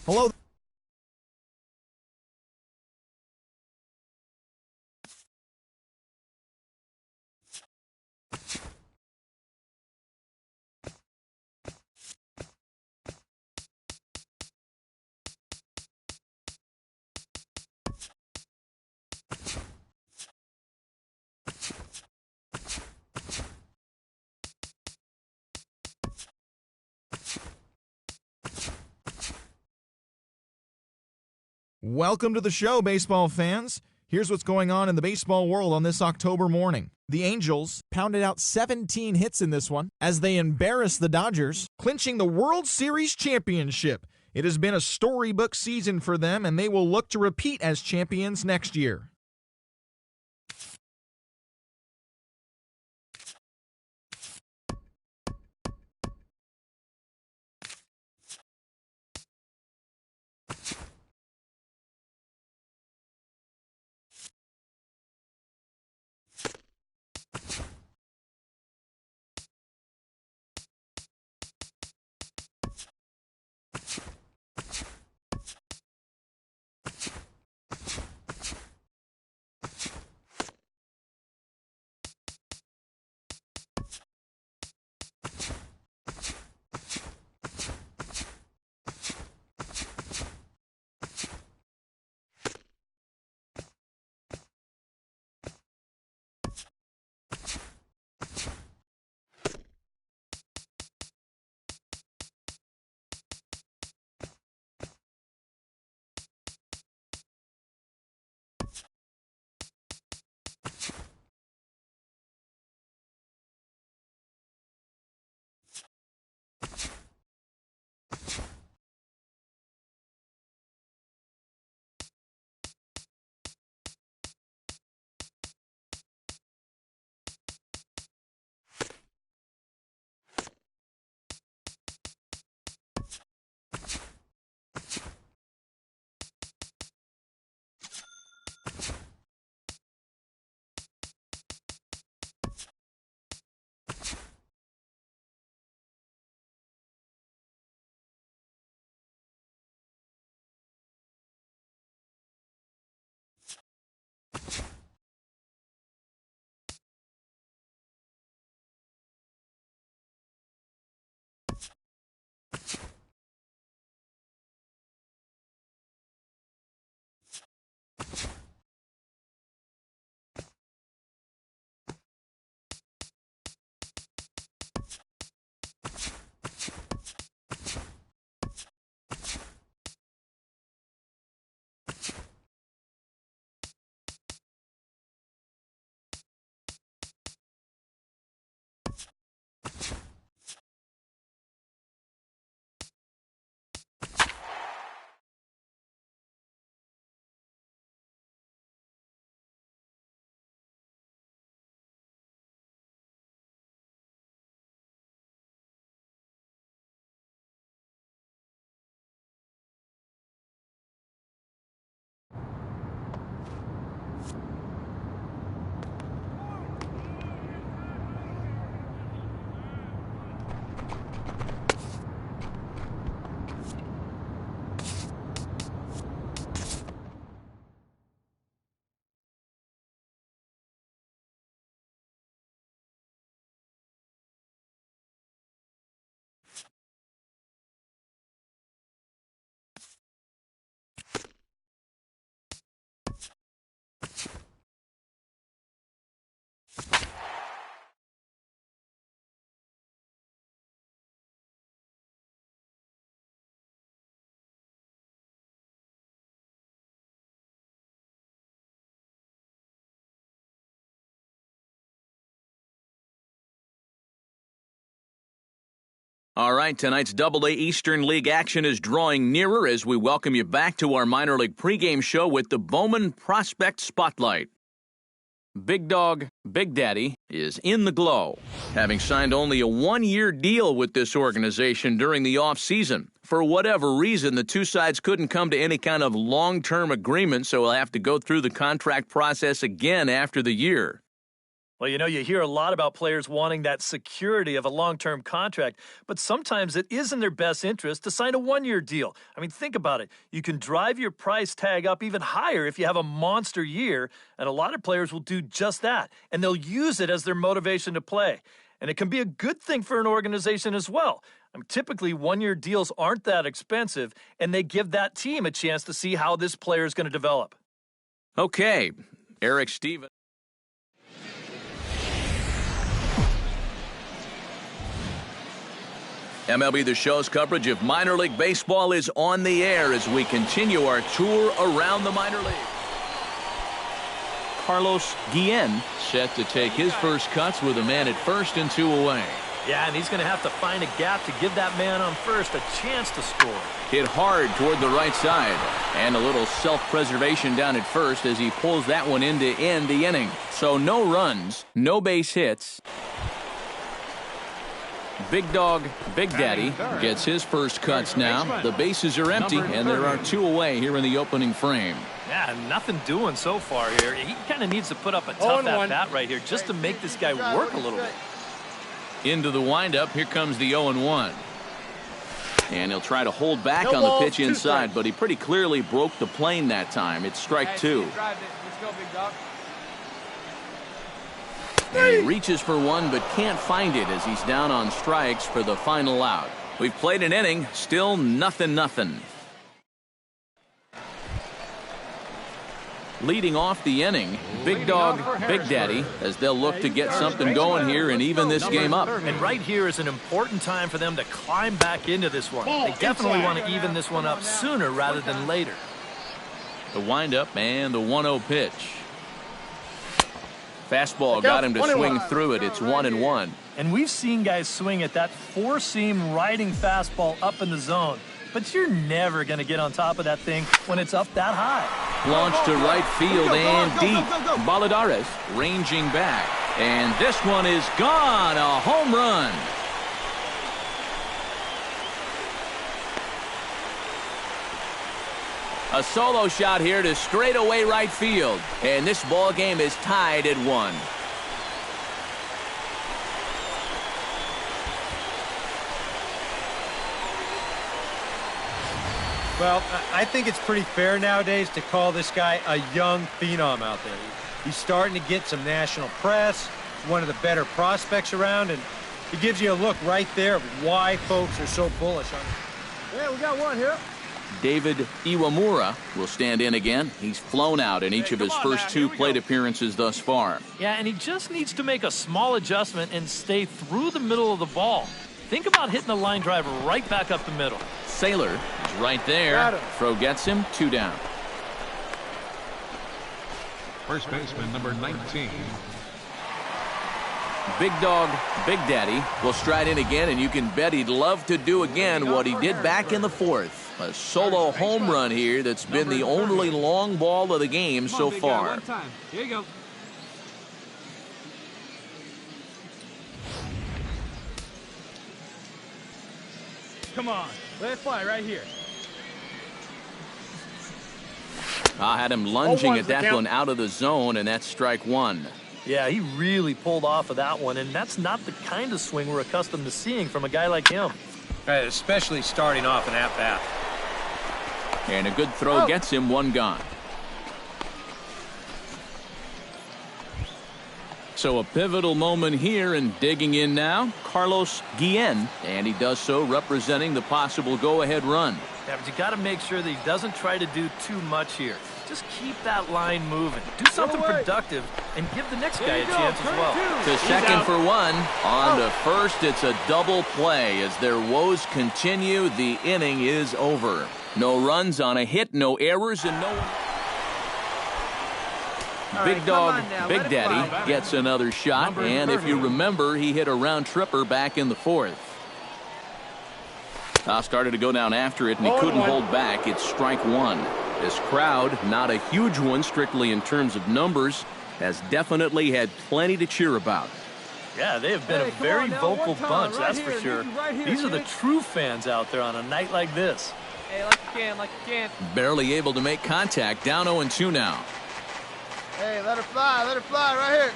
Hello. Welcome to the show, baseball fans. Here's what's going on in the baseball world on this October morning. The Angels pounded out 17 hits in this one as they embarrassed the Dodgers, clinching the World Series championship. It has been a storybook season for them, and they will look to repeat as champions next year. All right, tonight's Double-A Eastern League action is drawing nearer as we welcome you back to our minor league pregame show with the Bowman Prospect Spotlight. Big Dog, Big Daddy is in the glow, having signed only a one-year deal with this organization during the offseason. For whatever reason, the two sides couldn't come to any kind of long-term agreement, so we'll have to go through the contract process again after the year. Well, you hear a lot about players wanting that security of a long-term contract, but sometimes it is in their best interest to sign a one-year deal. I mean, think about it. You can drive your price tag up even higher if you have a monster year, and a lot of players will do just that, and they'll use it as their motivation to play. And it can be a good thing for an organization as well. Typically, one-year deals aren't that expensive, and they give that team a chance to see how this player is going to develop. Okay, Eric Stevens. MLB The Show's coverage of minor league baseball is on the air as we continue our tour around the minor leagues. Carlos Guillen set to take his first cuts with a man at first and 2 away. Yeah, and he's going to have to find a gap to give that man on first a chance to score. Hit hard toward the right side, and a little self-preservation down at first as he pulls that one in to end the inning. So no runs, no base hits. Big Dog, Big Daddy gets his first cuts now. The bases are empty, and there are 2 away here in the opening frame. Yeah, nothing doing so far here. He kind of needs to put up a tough at-bat right here just to make this guy work a little bit. Into the windup, here comes the 0-1. And he'll try to hold back on the pitch inside, but he pretty clearly broke the plane that time. It's strike 2. Let's go, Big Dog. And he reaches for one, but can't find it as he's down on strikes for the final out. We've played an inning, still nothing. Leading off the inning, Big Dog, Big Daddy, as they'll look to get something going here and even this game up. And right here is an important time for them to climb back into this one. They definitely want to even this one up sooner rather than later. The windup and the 1-0 pitch. Fastball got him to swing through it. It's 1-1. And we've seen guys swing at that four-seam riding fastball up in the zone. But you're never going to get on top of that thing when it's up that high. Launched to right field and deep. Baladares ranging back. And this one is gone. A home run. A solo shot here to straightaway right field. And this ball game is tied at 1. Well, I think it's pretty fair nowadays to call this guy a young phenom out there. He's starting to get some national press, one of the better prospects around, and he gives you a look right there of why folks are so bullish on him. Yeah, we got one here. David Iwamura will stand in again. He's flown out in each of his first 2 plate appearances thus far. Yeah, and he just needs to make a small adjustment and stay through the middle of the ball. Think about hitting the line drive right back up the middle. Saylor is right there. Throw gets him, 2 down. First baseman, number 19. Big Dog, Big Daddy will stride in again, and you can bet he'd love to do again what he did back in the 4th. A solo home run here that's been the only long ball of the game so far. Here you go. Come on, let it fly right here. I had him lunging at that one out of the zone, and that's strike 1. Yeah, he really pulled off of that one, and that's not the kind of swing we're accustomed to seeing from a guy like him. Right, especially starting off an at-bat. And a good throw gets him, 1 gone. So a pivotal moment here, and digging in now, Carlos Guillen, and he does so representing the possible go-ahead run. Yeah, but you got to make sure that he doesn't try to do too much here. Just keep that line moving. Do something productive and give the next guy a chance as well. To second for 1. On to first, it's a double play. As their woes continue, the inning is over. No runs on a hit, no errors, and no... Big Dog, Big Daddy gets another shot, and if you remember, he hit a round tripper back in the 4th. Started to go down after it, and he couldn't hold back. It's strike 1. This crowd, not a huge one strictly in terms of numbers, has definitely had plenty to cheer about. Yeah, they have been a very vocal bunch, that's for sure. These are the true fans out there on a night like this. Hey, like you can. Barely able to make contact, down 0-2 now. Hey, let her fly right here.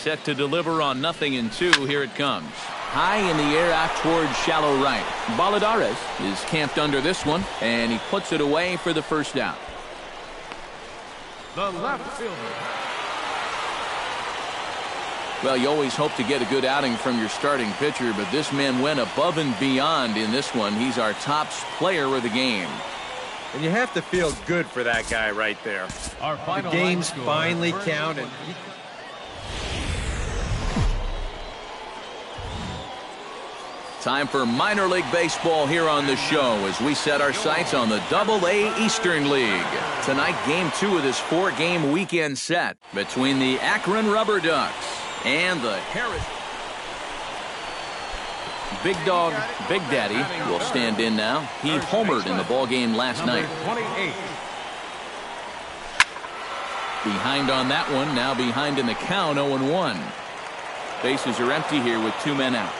set to deliver on 0-2. Here it comes. High in the air out towards shallow right. Valladares is camped under this one, and he puts it away for the first down. The left fielder. Well, you always hope to get a good outing from your starting pitcher, but this man went above and beyond in this one. He's our top player of the game. And you have to feel good for that guy right there. Our The final game's line score, finally first counted. Time for minor league baseball here on the show as we set our sights on the Double-A Eastern League. Tonight, Game 2 of this 4-game weekend set between the Akron Rubber Ducks and the Harris. Big Dog, Big Daddy will stand in now. He homered in the ballgame last night. 28. Behind on that one, now behind in the count, 0-1. Bases are empty here with 2 men out.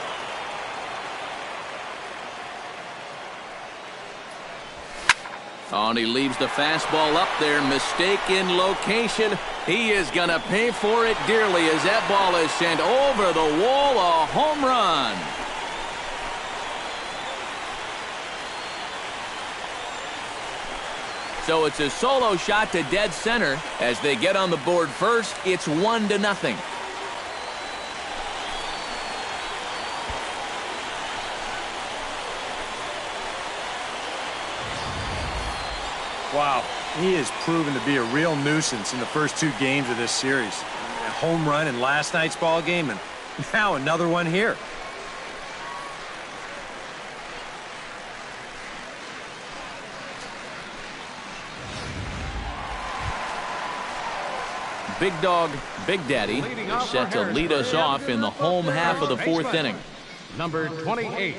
Oh, and he leaves the fastball up there. Mistaken location. He is going to pay for it dearly as that ball is sent over the wall. A home run. So it's a solo shot to dead center. As they get on the board first, it's 1-0. Wow, he has proven to be a real nuisance in the first 2 games of this series. A home run in last night's ball game, and now another one here. Big Dog, Big Daddy is set to lead us off in the home half of the 4th inning. Number 28.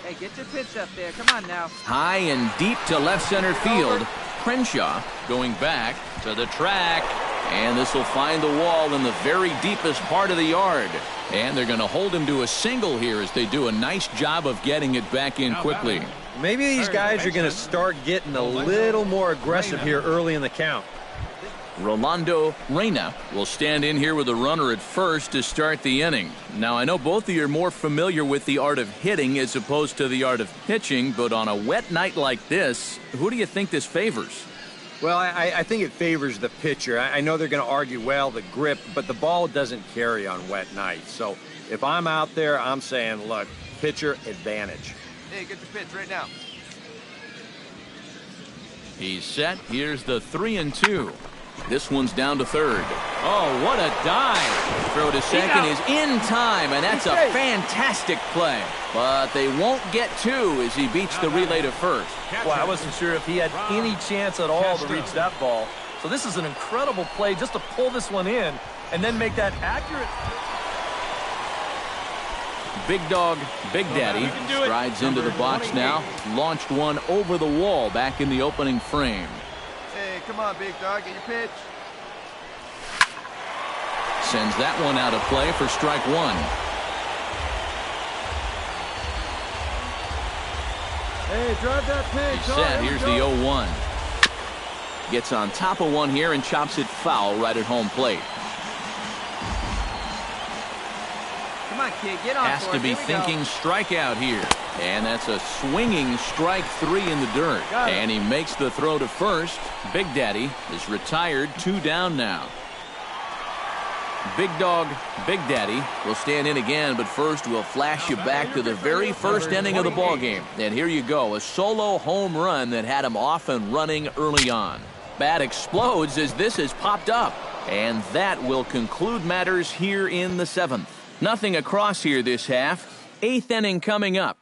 Hey, get your pitch up there. Come on now. High and deep to left center field. Crenshaw going back to the track. And this will find the wall in the very deepest part of the yard. And they're going to hold him to a single here as they do a nice job of getting it back in quickly. Maybe these guys are going to start getting a little more aggressive here early in the count. Rolando Reyna will stand in here with a runner at first to start the inning. Now, I know both of you are more familiar with the art of hitting as opposed to the art of pitching, but on a wet night like this, who do you think this favors? Well, I think it favors the pitcher. I know they're going to argue, well, the grip, but the ball doesn't carry on wet nights. So if I'm out there, I'm saying, look, pitcher advantage. Hey, get your pitch right now. He's set. Here's the 3-2. This one's down to third. Oh, what a dive. Throw to second is in time, and that's a fantastic play. But they won't get 2 as he beats the relay to first. Well, I wasn't sure if he had any chance at all to reach that ball. So this is an incredible play just to pull this one in and then make that accurate. Big Dog, Big Daddy strides into the box now. Launched one over the wall back in the opening frame. Hey, come on, Big Dog, get your pitch. Sends that one out of play for strike 1. Hey, drive that pitch. He's set. Here's the 0-1. Gets on top of one here and chops it foul right at home plate. Come on, kid, get on. Has to be thinking strikeout here. And that's a swinging strike 3 in the dirt. And he makes the throw to first. Big Daddy is retired, 2 down now. Big Dog, Big Daddy will stand in again, but first we'll flash you back to the very first inning of the ballgame. And here you go, a solo home run that had him off and running early on. Bat explodes as this has popped up. And that will conclude matters here in the 7th. Nothing across here this half. 8th inning coming up.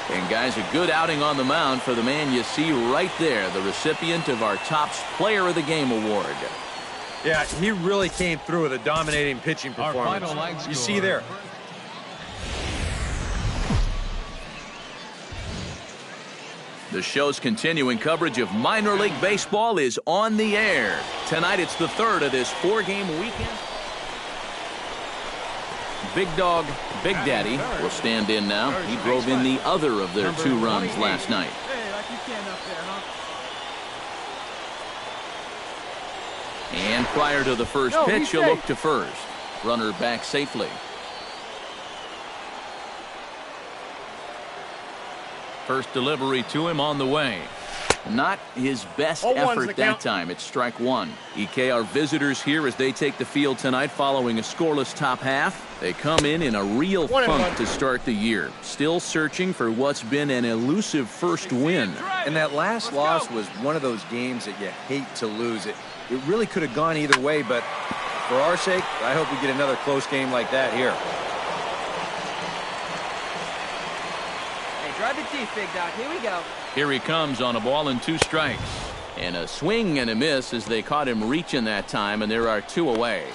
And guys, a good outing on the mound for the man you see right there, the recipient of our Topps Player of the Game award. Yeah, he really came through with a dominating pitching performance. You see there. The show's continuing coverage of minor league baseball is on the air. Tonight it's the 3rd of this 4-game weekend. Big Dog, Big Daddy will stand in now. He drove in the other of their 2 runs last night. Hey, like you can up there, huh? And prior to the first pitch, he'll look to first. Runner back safely. First delivery to him on the way. Not his best effort that time. It's strike 1. EK, our visitors here as they take the field tonight following a scoreless top half. They come in a real funk to start the year. Still searching for what's been an elusive first win. And that last loss was one of those games that you hate to lose. It really could have gone either way, but for our sake, I hope we get another close game like that here. Hey, drive it deep, Big Dog. Here we go. Here he comes on a ball and 2 strikes. And a swing and a miss as they caught him reaching that time, and there are 2 away.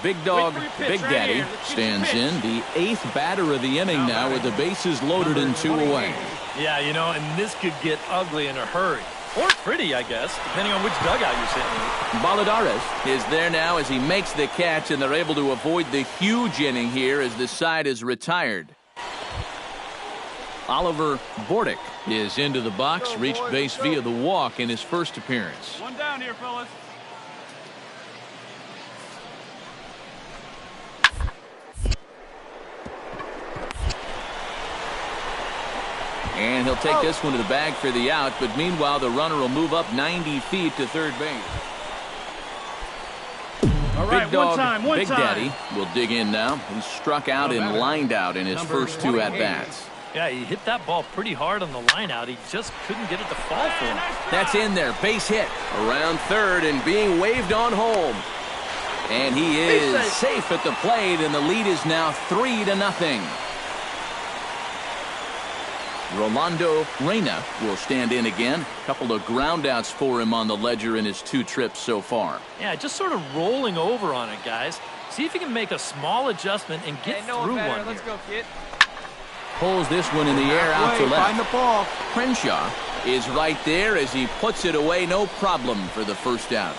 Big Dog, Big Daddy stands in, the 8th batter of the inning now with the bases loaded and 2 away. Yeah, you know, and this could get ugly in a hurry. Or pretty, I guess, depending on which dugout you're sitting in. Valladares is there now as he makes the catch, and they're able to avoid the huge inning here as the side is retired. Oliver Bordick is into the box, reached base via the walk in his first appearance. One down here, fellas. And he'll take this one to the bag for the out, but meanwhile the runner will move up 90 feet to third base. All right, Big Dog, one Big time. Daddy will dig in now. He struck out and lined out in his first 2 at-bats. Yeah, he hit that ball pretty hard on the line out. He just couldn't get it to fall for him. That's in there. Base hit around third and being waved on home. And he is safe at the plate, and the lead is now 3-0. Rolando Reyna will stand in again. A couple of groundouts for him on the ledger in his 2 trips so far. Yeah, just sort of rolling over on it, guys. See if he can make a small adjustment and get through one. Let's go, kid. Pulls this one in the air out to left. Find the ball. Crenshaw is right there as he puts it away. No problem for the first out.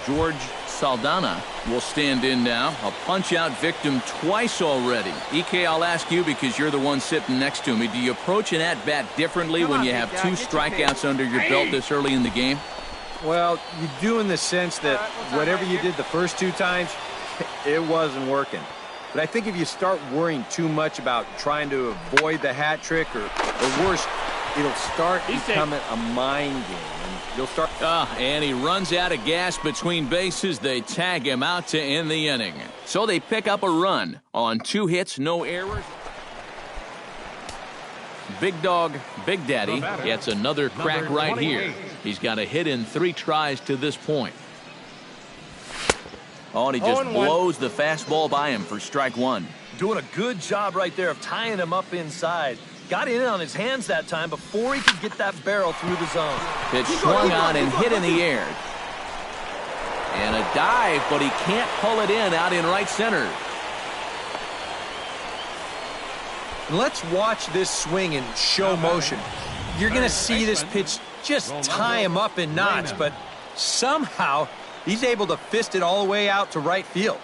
George Saldana will stand in now. A punch-out victim twice already. EK, I'll ask you because you're the one sitting next to me. Do you approach an at-bat differently when you have 2 strikeouts under your belt this early in the game? Well, you do in the sense that whatever you did the first 2 times, it wasn't working. But I think if you start worrying too much about trying to avoid the hat trick or worse, it'll start becoming a mind game. And you'll start. And he runs out of gas between bases. They tag him out to end the inning. So they pick up a run on 2 hits, no errors. Big Dog, Big Daddy gets another crack right here. He's got a hit in 3 tries to this point. Oh, and he just blows the fastball by him for strike 1. Doing a good job right there of tying him up inside. Got in on his hands that time before he could get that barrel through the zone. Pitch swung on and hit in the air. And a dive, but he can't pull it in out in right center. Let's watch this swing in show motion. You're going to see this pitch just tie him up in knots, but somehow he's able to fist it all the way out to right field.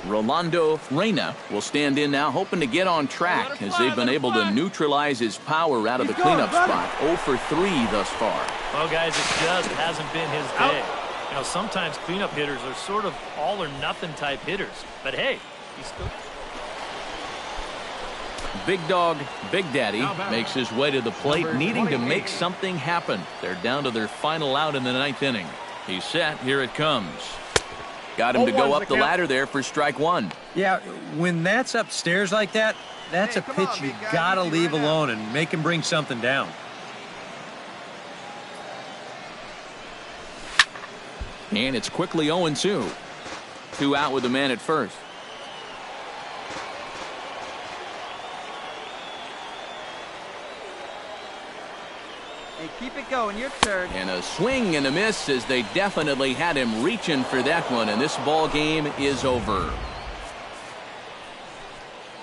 Rolando Reyna will stand in now, hoping to get on track as they've been able to neutralize his power out of the cleanup spot. 0 for 3 thus far. Well, guys, it just hasn't been his day. You know, sometimes cleanup hitters are sort of all or nothing type hitters. But hey, he's still. Big Dog, Big Daddy makes his way to the plate, needing to make something happen. They're down to their final out in the 9th inning. He's set. Here it comes. Got him to go up the ladder there for strike 1. Yeah, when that's upstairs like that, that's a pitch you got to leave alone and make him bring something down. And it's quickly 0-2. 2 out with the man at first. Hey, keep it going. Your turn. And a swing and a miss as they definitely had him reaching for that one, and this ball game is over.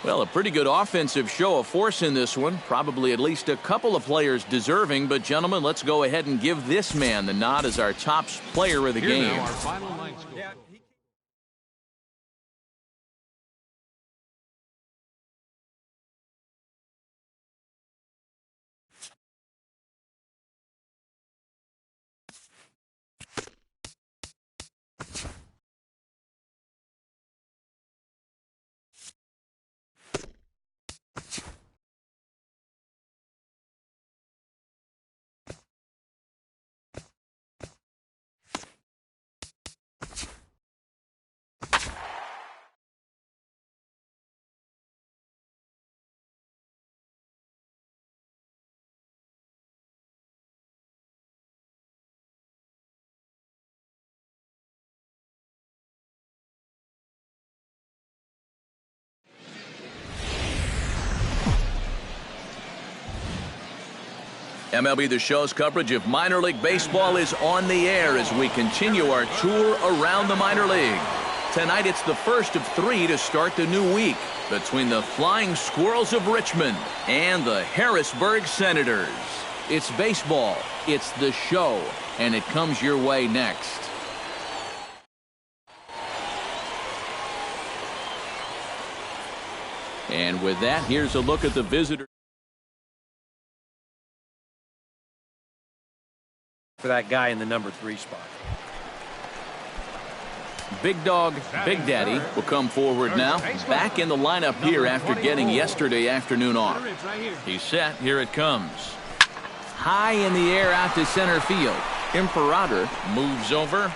Well, a pretty good offensive show of force in this one. Probably at least a couple of players deserving. But, gentlemen, let's go ahead and give this man the nod as our top player of the game. Now our final line score. MLB The Show's coverage of minor league baseball is on the air as we continue our tour around the minor league. Tonight it's the first of 3 to start the new week between the Flying Squirrels of Richmond and the Harrisburg Senators. It's baseball, it's the show, and it comes your way next. And with that, here's a look at the visitor. For that guy in the number 3 spot. Big Dog, Big Daddy will come forward now. Back in the lineup here after getting yesterday afternoon off. He's set. Here it comes. High in the air out to center field. Imperator moves over.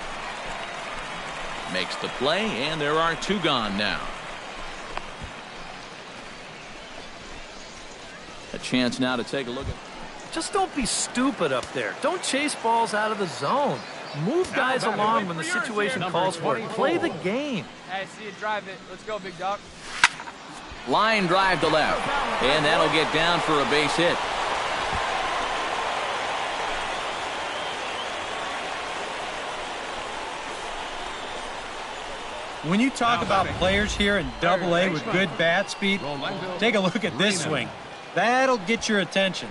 Makes the play, and there are 2 gone now. A chance now to take a look at. Just don't be stupid up there. Don't chase balls out of the zone. Move guys along when the situation calls for it. Play the game. Hey, see you drive it. Let's go, Big Dog. Line drive to left. And that'll get down for a base hit. When you talk about players here in Double-A with good bat speed, take a look at this swing. That'll get your attention.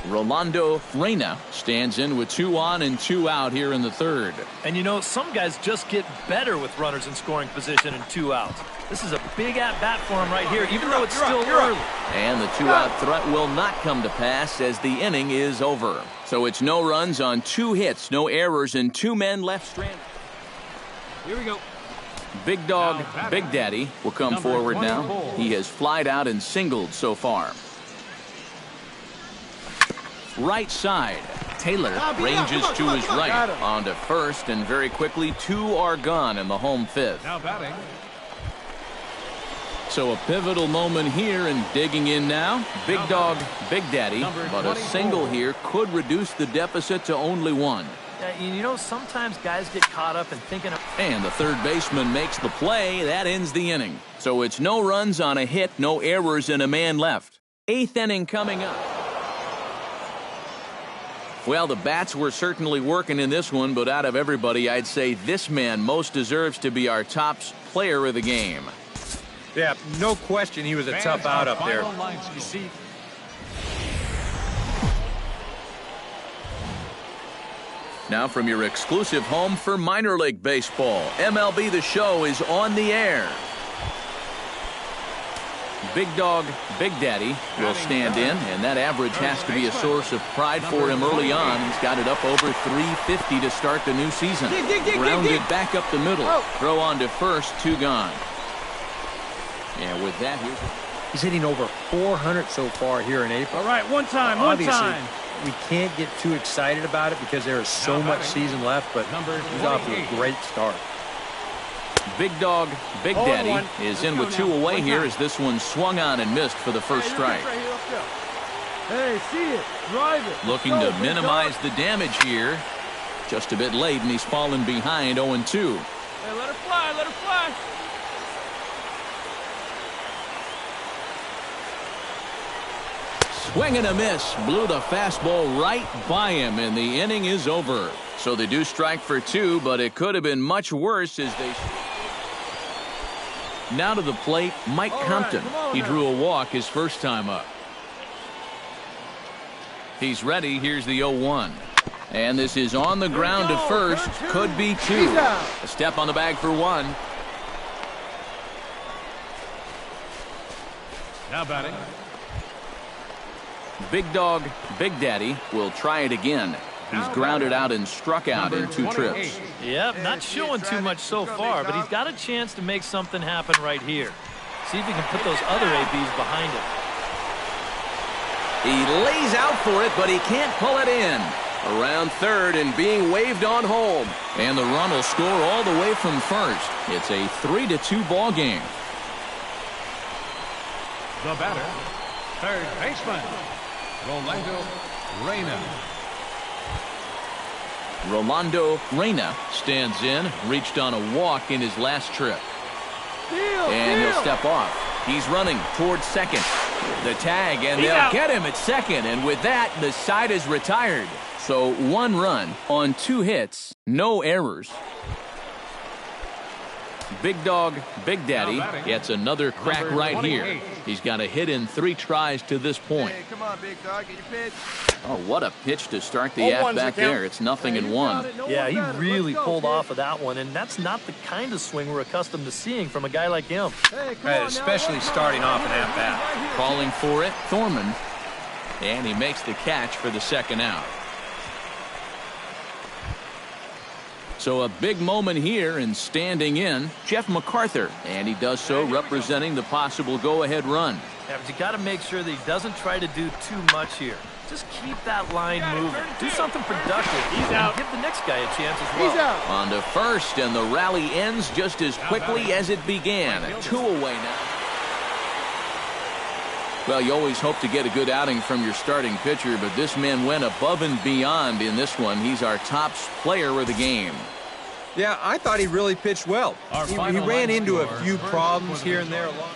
Rolando Reyna stands in with 2 on and 2 out here in the 3rd. And you know, some guys just get better with runners in scoring position and 2 outs. This is a big at-bat for him right here, even though it's still early. And the 2-out threat will not come to pass as the inning is over. So it's no runs on 2 hits, no errors, and 2 men left stranded. Here we go. Big Dog, Big Daddy will come forward now. He has flied out and singled so far. Right side. Taylor ranges to his right. On to first, and very quickly 2 are gone in the home 5th. Now batting. So a pivotal moment here, and digging in now. Big Dog, Big Daddy. But a single here could reduce the deficit to only 1. You know, sometimes guys get caught up in thinking of... And the third baseman makes the play. That ends the inning. So it's no runs on a hit, no errors, and a man left. 8th inning coming up. Well, the bats were certainly working in this one, but out of everybody, I'd say this man most deserves to be our top player of the game. Yeah, no question he was a tough out up there. You see, now from your exclusive home for minor league baseball, MLB The Show is on the air. Big Dog, Big Daddy will stand in, and that average has to be a source of pride for him early on. He's got it up over 350 to start the new season. Grounded back up the middle. Throw on to first, 2 gone. And with that, he's hitting over 400 so far here in April. All right, one time. We can't get too excited about it because there is so much season left, but he's off to a great start. Big Dog, Big Daddy is in with 2 away here as this one swung on and missed for the first strike. Hey, see it. Drive it. Looking to minimize the damage here. Just a bit late, and he's fallen behind 0-2. Hey, let her fly. Let her fly. Swing and a miss. Blew the fastball right by him, and the inning is over. So they do strike for 2, but it could have been much worse as they... Now to the plate, Mike Compton. He drew a walk his first time up. He's ready. Here's the 0-1. And this is on the ground to first. Could be two. A step on the bag for one. Now batting. Big Dog, Big Daddy will try it again. He's grounded out and struck out in 2 trips. Yep, not showing too much so far, but he's got a chance to make something happen right here. See if he can put those other ABs behind him. He lays out for it, but he can't pull it in. Around third and being waved on home. And the run will score all the way from first. It's a 3-2 ball game. The batter, third baseman, Rolando Reyna. Rolando Reyna stands in, reached on a walk in his last trip. And he'll step off. He's running towards second. The tag, and they'll get him at second. And with that, the side is retired. So 1 run on 2 hits, no errors. Big Dog, Big Daddy gets another crack right here. He's got a hit in 3 tries to this point. Hey, come on, Big Dog, get your pitch. Oh, what a pitch to start the at-bat there. It's 0-1. Yeah, he really pulled off of that one, and that's not the kind of swing we're accustomed to seeing from a guy like him. Especially starting off an at-bat. Calling for it, Thorman. And he makes the catch for the second out. So a big moment here, and standing in, Jeff MacArthur. And he does so representing the possible go-ahead run. Yeah, but you got to make sure that he doesn't try to do too much here. Just keep that line moving. Do something productive. He's out. Give the next guy a chance as well. He's out. On to first, and the rally ends just as quickly as it began. 2 away now. Well, you always hope to get a good outing from your starting pitcher, but this man went above and beyond in this one. He's our top player of the game. Yeah, I thought he really pitched well. He ran into a few problems here and there along.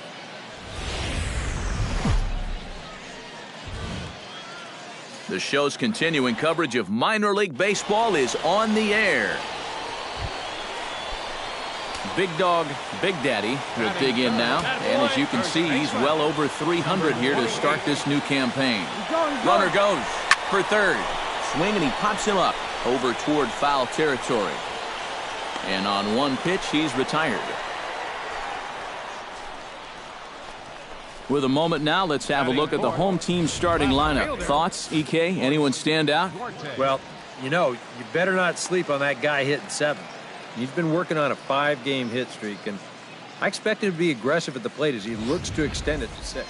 The show's continuing coverage of minor league baseball is on the air. Big Dog, Big Daddy will dig in now. And as you can see, he's well over 300 here to start this new campaign. Runner goes for third. Swing, and he pops him up over toward foul territory. And on 1 pitch, he's retired. With a moment now, let's have a look at the home team starting lineup. Thoughts, EK? Anyone stand out? Well, you better not sleep on that guy hitting 7. He's been working on a 5-game hit streak, and I expect him to be aggressive at the plate as he looks to extend it to 6.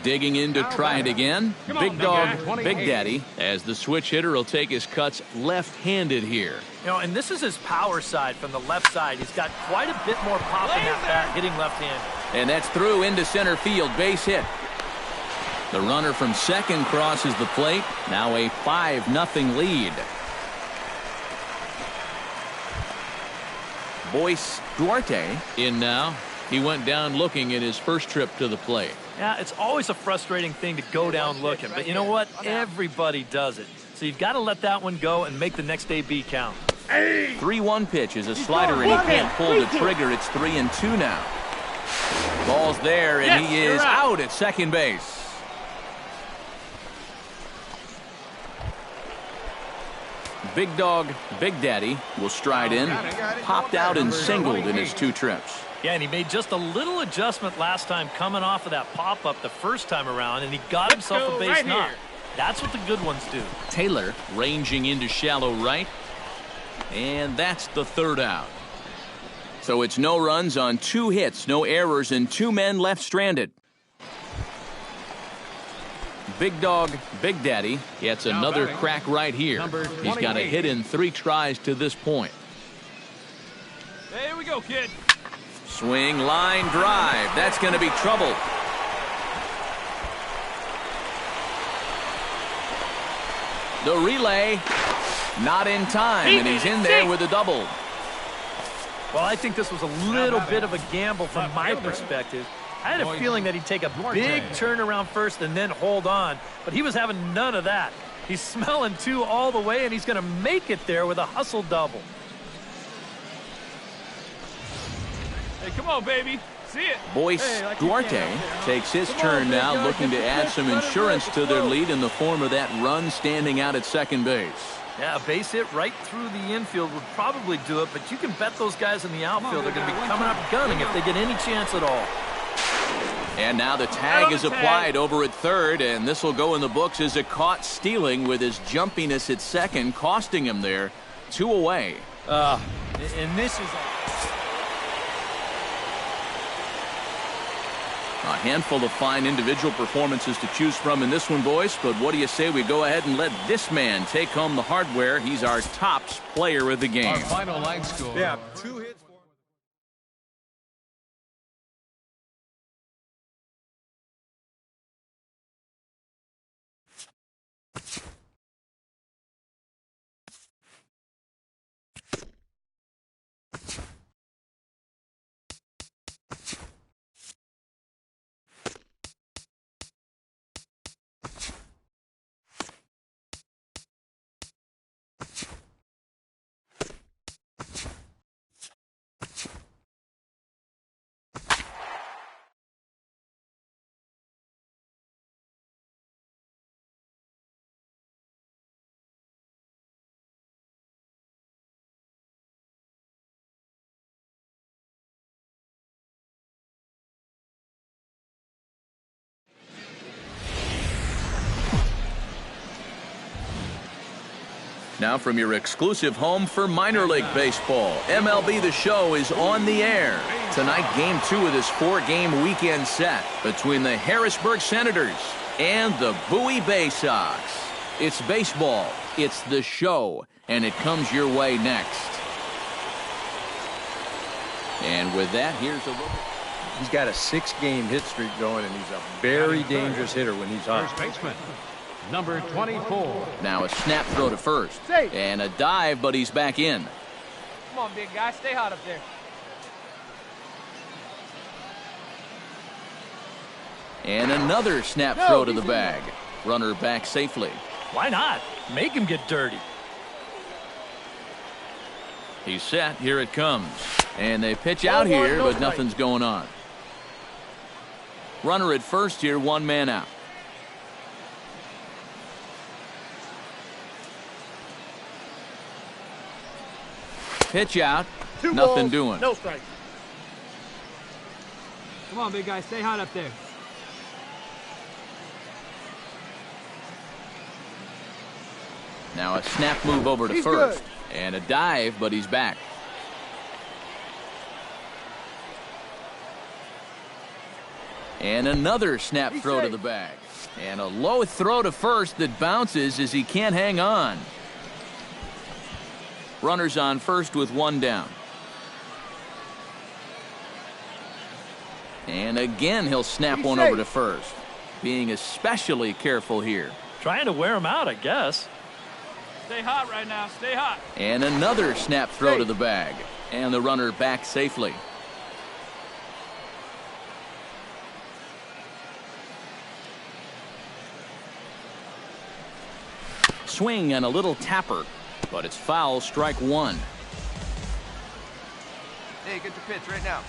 Digging in to try it again. Big Dog, Big Daddy, as the switch hitter will take his cuts left-handed here. And this is his power side from the left side. He's got quite a bit more pop in that bat, hitting left-handed. And that's through into center field, base hit. The runner from second crosses the plate. Now a 5-0 lead. Boyce Duarte in now. He went down looking at his first trip to the plate. Yeah, it's always a frustrating thing to go down looking, but you know what? Everybody does it. So you've got to let that one go and make the next AB count. 3-1 pitch is a slider, and he can't pull the trigger. It's 3-2 now. Ball's there, and he is out at second base. Big Dog, Big Daddy will stride in. Popped out and singled in his 2 trips. Yeah, and he made just a little adjustment last time coming off of that pop-up the first time around, and he got himself a base knock. That's what the good ones do. Taylor ranging into shallow right. And that's the 3rd out. So it's no runs on 2 hits, no errors, and 2 men left stranded. Big Dog, Big Daddy gets another crack right here. He's got a hit in 3 tries to this point. Hey, here we go, kid. Swing, line, drive. That's going to be trouble. The relay, not in time, and he's in there with a double. Well, I think this was a little bit of a gamble from my perspective. I had a feeling that he'd take a big turn around first and then hold on, but he was having none of that. He's smelling 2 all the way, and he's going to make it there with a hustle double. Hey, come on, baby. See it. Boyce Duarte takes his turn now, looking to add some insurance to their lead in the form of that run standing out at second base. Yeah, a base hit right through the infield would probably do it, but you can bet those guys in the outfield are going to be coming up gunning if they get any chance at all. And now the tag is applied over at third, and this will go in the books as a caught stealing with his jumpiness at second, costing him there. 2 away. And this is A handful of fine individual performances to choose from in this one, boys. But what do you say we go ahead and let this man take home the hardware? He's our tops player of the game. Our final line score. Yeah, 2 hits. Now from your exclusive home for minor league baseball, MLB The Show is on the air. Tonight, Game 2 of this 4-game weekend set between the Harrisburg Senators and the Bowie Bay Sox. It's baseball, it's The Show, and it comes your way next. And with that, here's a look. He's got a 6-game hit streak going, and he's a very dangerous hitter when he's on. First baseman, number 24. Now a snap throw to first. And a dive, but he's back in. Come on, big guy. Stay hot up there. And another snap throw to the bag. Runner back safely. Why not? Make him get dirty. He's set. Here it comes. And they pitch out here, but nothing's going on. Runner at first here, 1 man out. Pitch out. Nothing doing. No strike. Come on, big guy. Stay hot up there. Now a snap move over to first. And a dive, but he's back. And another snap throw to the bag. And a low throw to first that bounces as he can't hang on. Runners on first with 1 down. And again he'll snap one over to first. Being especially careful here. Trying to wear him out, I guess. Stay hot right now. Stay hot. And another snap throw to the bag. And the runner back safely. Swing and a little tapper. But it's foul, strike 1. Hey, get your pitch right now.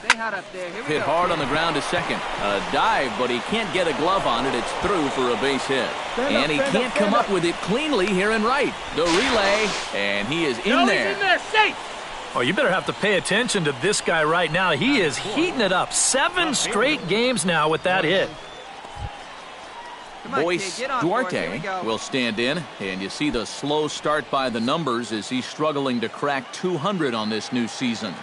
Stay hot up there. Here we Hit go. hard on the ground to second. A dive, but he can't get a glove on it. It's through for a base hit. And he can't come up with it cleanly here in right. The relay, and he is in there. He's in there, safe. Oh, you better have to pay attention to this guy right now. He is heating it up. 7 straight games now with that hit. Come on, Boyce kid, get on board. Here Duarte we go. will stand in, and you see the slow start by the numbers as he's struggling to crack 200 on this new season.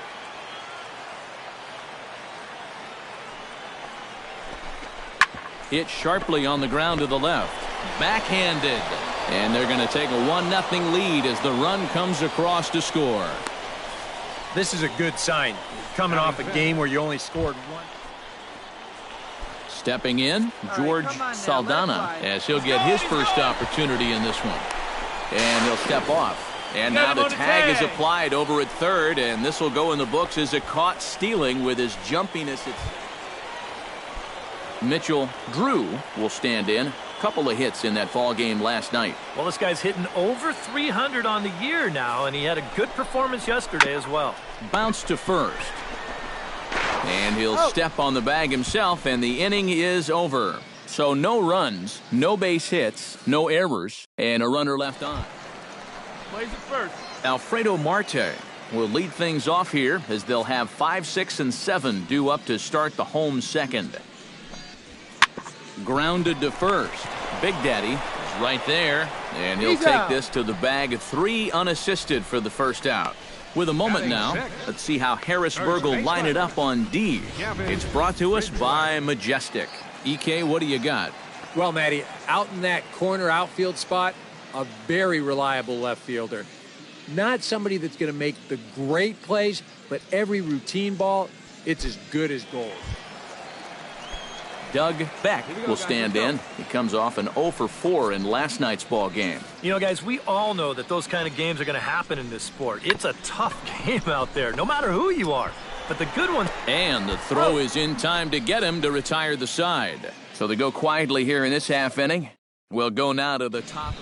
Hit sharply on the ground to the left. Backhanded. And they're going to take a 1-0 lead as the run comes across to score. This is a good sign. Coming off a game where you only scored 1. Stepping in, George come on now, Saldana, let it fly. as he'll get his first opportunity in this one. And he'll step off. And now the tag is applied over at third, and this will go in the books as a caught stealing with his jumpiness. Mitchell Drew will stand in. couple of hits in that ball game last night. Well, this guy's hitting over 300 on the year now, and he had a good performance yesterday as well. Bounce to first. And he'll step on the bag himself, and the inning is over. So no runs, no base hits, no errors, and a runner left on. Plays it first. Alfredo Marte will lead things off here as they'll have 5, 6, and 7 due up to start the home second. Grounded to first. Big Daddy is right there, and he'll take this to the bag. 3 unassisted for the first out. With a moment now, let's see how Harrisburg will line it up on D. It's brought to us by Majestic. EK, what do you got? Well, Matty, out in that corner outfield spot, a very reliable left fielder. Not somebody that's going to make the great plays, but every routine ball, it's as good as gold. Doug Beck will stand in. He comes off an 0 for 4 in last night's ball game. You know, guys, we all know that those kind of games are going to happen in this sport. It's a tough game out there, no matter who you are. But the good ones... And the throw is in time to get him to retire the side. So they go quietly here in this half inning. We'll go now to the top.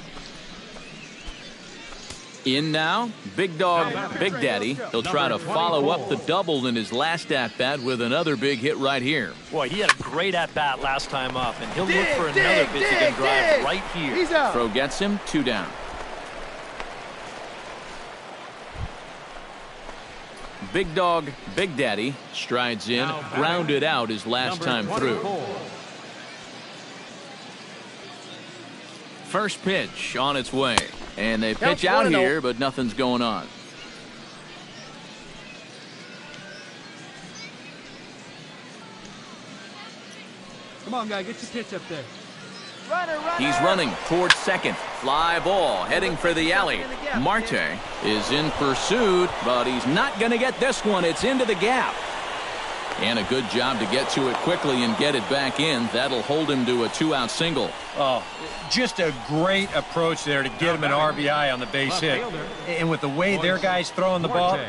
In now, Big Dog, Big Daddy. He'll try to follow up the double in his last at-bat with another big hit right here. Boy, he had a great at-bat last time up, and he'll look for another pitch he can drive right here. Throw gets him, 2 down. Big Dog, Big Daddy strides in, grounded out his last time through. First pitch on its way. And they pitch out here, but nothing's going on. Come on, guy, get your pitch up there. He's running towards second. Fly ball heading for the alley. Marte is in pursuit, but he's not going to get this one. It's into the gap. And a good job to get to it quickly and get it back in. That'll hold him to a 2-out single. Oh, just a great approach there to get him an RBI on the base hit. And with the way their guys throwing the ball,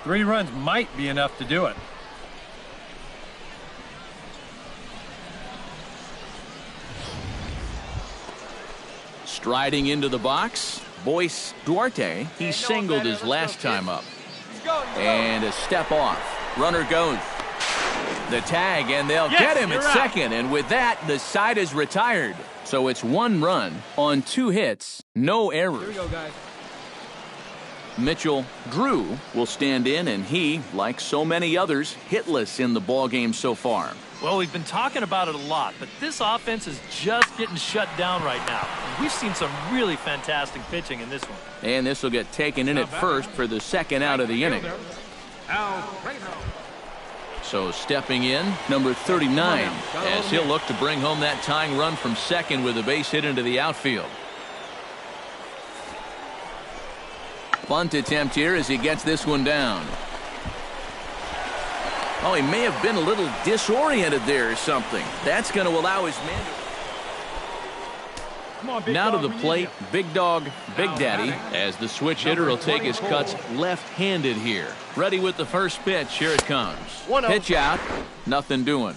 3 runs might be enough to do it. Striding into the box, Boyce Duarte. He singled his last time up. And a step off. Runner goes. The tag, and they'll get him at second. And with that, the side is retired. So it's 1 run on 2 hits, no errors. Here we go, guys. Mitchell Drew will stand in, and he, like so many others, hitless in the ball game so far. Well, we've been talking about it a lot, but this offense is just getting shut down right now. And we've seen some really fantastic pitching in this one. And this will get taken in at first for the second out of the inning. So stepping in, number 39, as he'll look to bring home that tying run from second with a base hit into the outfield. Bunt attempt here as he gets this one down. Oh, he may have been a little disoriented there or something. That's going to allow his man to... Now to the plate, Big Dog, Big Daddy, as the switch hitter will take his cuts left-handed here. Ready with the first pitch. Here it comes. Pitch out. Nothing doing.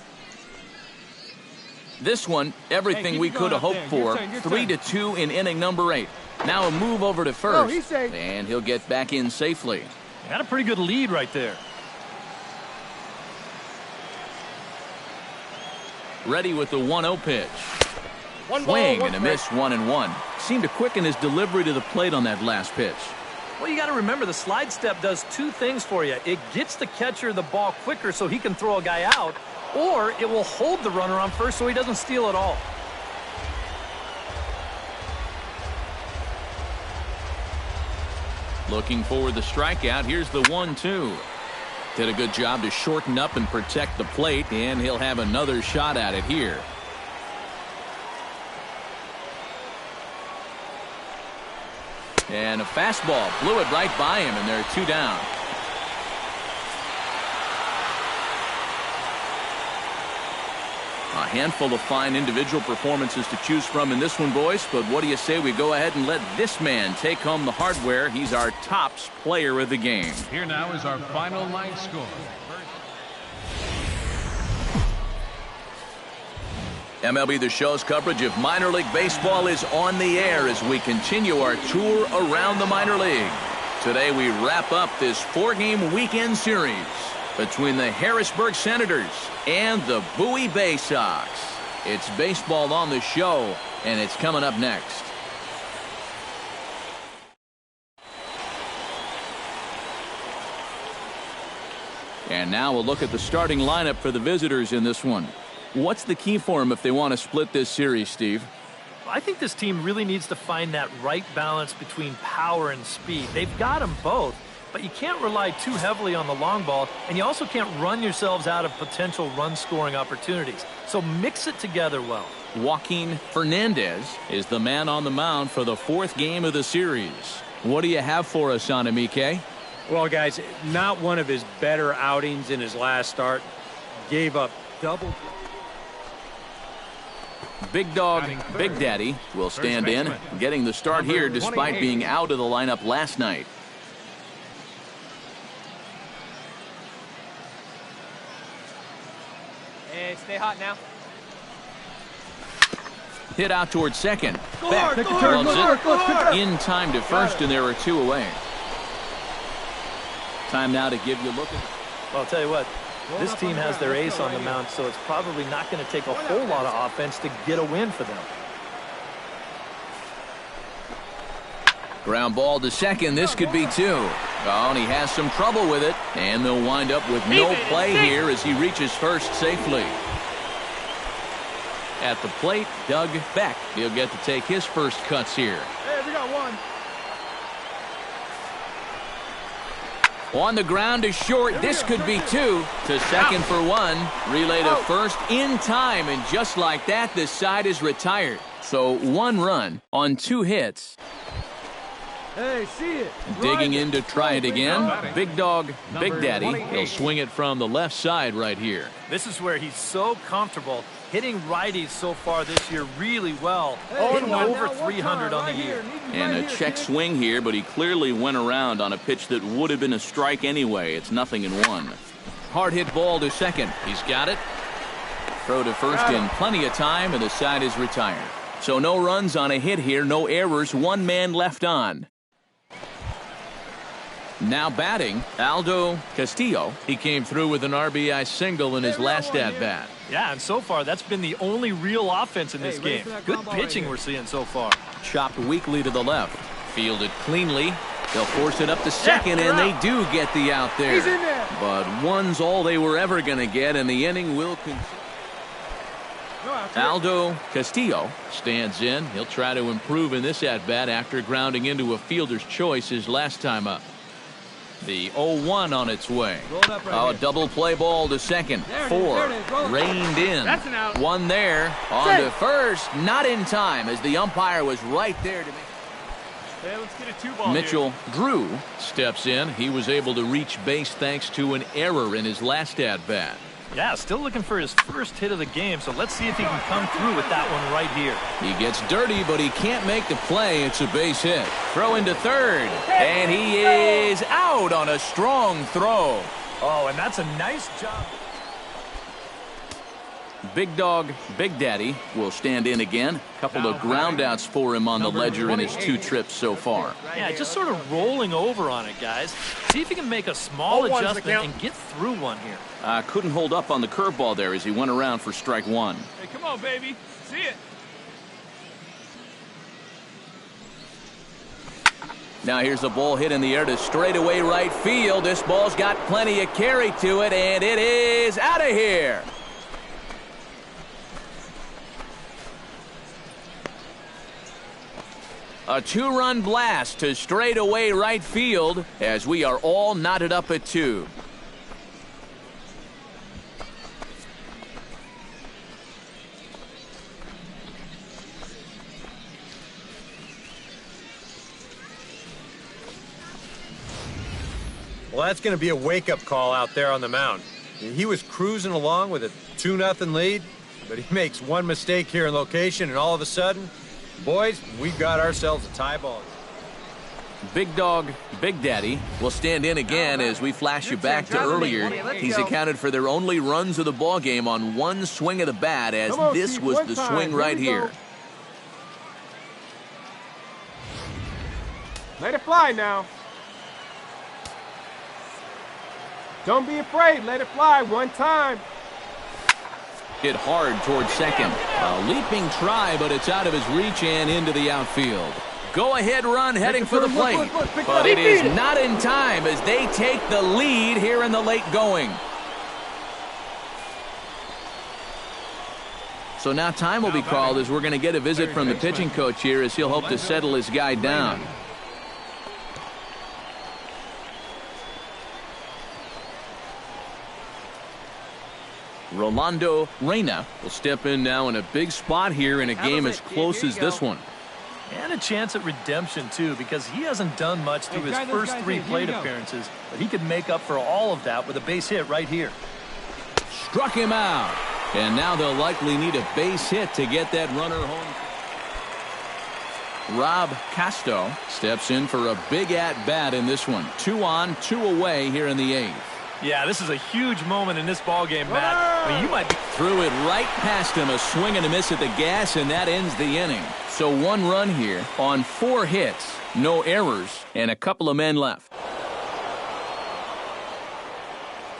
This one, everything we could have hoped for. 3-2 in inning number 8. Now a move over to first. And he'll get back in safely. Got a pretty good lead right there. Ready with the 1-0 pitch. Swing and a miss, 1-1. Seemed to quicken his delivery to the plate on that last pitch. Well, you got to remember the slide step does 2 things for you. It gets the catcher the ball quicker so he can throw a guy out, or it will hold the runner on first so he doesn't steal it all. Looking for the strikeout. Here's the 1-2. Did a good job to shorten up and protect the plate, and he'll have another shot at it here. And a fastball blew it right by him, and they're 2 down. A handful of fine individual performances to choose from in this one, boys. But what do you say we go ahead and let this man take home the hardware? He's our tops player of the game. Here now is our final line score. MLB The Show's coverage of minor league baseball is on the air as we continue our tour around the minor league. Today we wrap up this 4-game weekend series between the Harrisburg Senators and the Bowie Bay Sox. It's baseball on the show, and it's coming up next. And now we'll look at the starting lineup for the visitors in this one. What's the key for them if they want to split this series, Steve? I think this team really needs to find that right balance between power and speed. They've got them both, but you can't rely too heavily on the long ball, and you also can't run yourselves out of potential run-scoring opportunities. So mix it together well. Joaquin Fernandez is the man on the mound for the 4th game of the series. What do you have for us on him, EK? Well, guys, not one of his better outings in his last start. Gave up double. Big Dog, Big Daddy will stand in, getting the start here despite being out of the lineup last night. Hey, stay hot now. Hit out towards second. Beck loves it in time to first, and there are 2 away. Time now to give you a look at. Well, I'll tell you what, this team has their ace on the mound, so it's probably not going to take a whole lot of offense to get a win for them. Ground ball to second. This could be 2. Oh, and he has some trouble with it, and they'll wind up with no play here as he reaches first safely. At the plate, Doug Beck. He'll get to take his first cuts here. Hey, we got 1. On the ground is short. This could be 2. To second for 1. Relay to first in time, and just like that, this side is retired. So 1 run on 2 hits. Hey, see it. Digging in to try it again. Big Dog, Big Daddy. He'll swing it from the left side right here. This is where he's so comfortable hitting righties so far this year really well. Hitting over 300 on the year. And a check swing here, but he clearly went around on a pitch that would have been a strike anyway. It's 0-1. Hard hit ball to second. He's got it. Throw to first in plenty of time, and the side is retired. So no runs on a hit here, no errors, 1 man left on. Now batting, Aldo Castillo. He came through with an RBI single in his last at-bat. Yeah, and so far that's been the only real offense in this game. Good pitching we're seeing so far. Chopped weakly to the left. Fielded cleanly. They'll force it up to second, and they do get the out there. He's in there. But 1's all they were ever going to get, and the inning will continue. Aldo Castillo stands in. He'll try to improve in this at-bat after grounding into a fielder's choice his last time up. The 0-1 on its way. A double play ball to second. 4 reined in. 1 there. On to first. Not in time as the umpire was right there to make. Hey, let's get a 2-ball Mitchell Drew steps in. He was able to reach base thanks to an error in his last at-bat. Yeah, still looking for his first hit of the game, so let's see if he can come through with that one right here. He gets dirty, but he can't make the play. It's a base hit. Throw into third, and he is out on a strong throw. Oh, and that's a nice job. Big Dog, Big Daddy will stand in again. Couple of groundouts for him on the ledger in his 2 trips so far. Yeah, just sort of rolling over on it, guys. See if he can make a small adjustment and get through one here. Couldn't hold up on the curveball there as he went around for strike 1. Hey, come on, baby. See it. Now here's a ball hit in the air to straightaway right field. This ball's got plenty of carry to it, and it is out of here. A 2-run blast to straightaway right field as we are all knotted up at 2. Well, that's going to be a wake-up call out there on the mound. He was cruising along with a 2-0 lead, but he makes one mistake here in location, and all of a sudden, boys, we've got ourselves a tie ball. Big Dog, Big Daddy will stand in again as we flash you back to earlier. He's accounted for their only runs of the ball game on one swing of the bat, as this was the swing right here. Let it fly now. Don't be afraid. Let it fly one time. Hit hard towards second. A leaping try, but it's out of his reach and into the outfield. Go-ahead run heading for the plate, but it is not in time as they take the lead here in the late going. So now time will be called as we're going to get a visit from the pitching coach here as he'll hope to settle his guy down. Rolando Reyna will step in now in a big spot here in a game as close as this one. And a chance at redemption, too, because he hasn't done much through his first 3 plate appearances, but he could make up for all of that with a base hit right here. Struck him out, and now they'll likely need a base hit to get that runner home. Rob Casto steps in for a big at-bat in this one. 2 on, 2 away here in the 8th. Yeah, this is a huge moment in this ballgame, Matt. I mean, you might be... Threw it right past him, a swing and a miss at the gas, and that ends the inning. So 1 run here on 4 hits, no errors, and a couple of men left.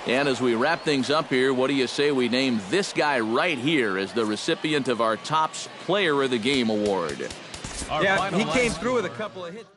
And as we wrap things up here, what do you say we name this guy right here as the recipient of our Topps Player of the Game award? Yeah, he came through with a couple of hits.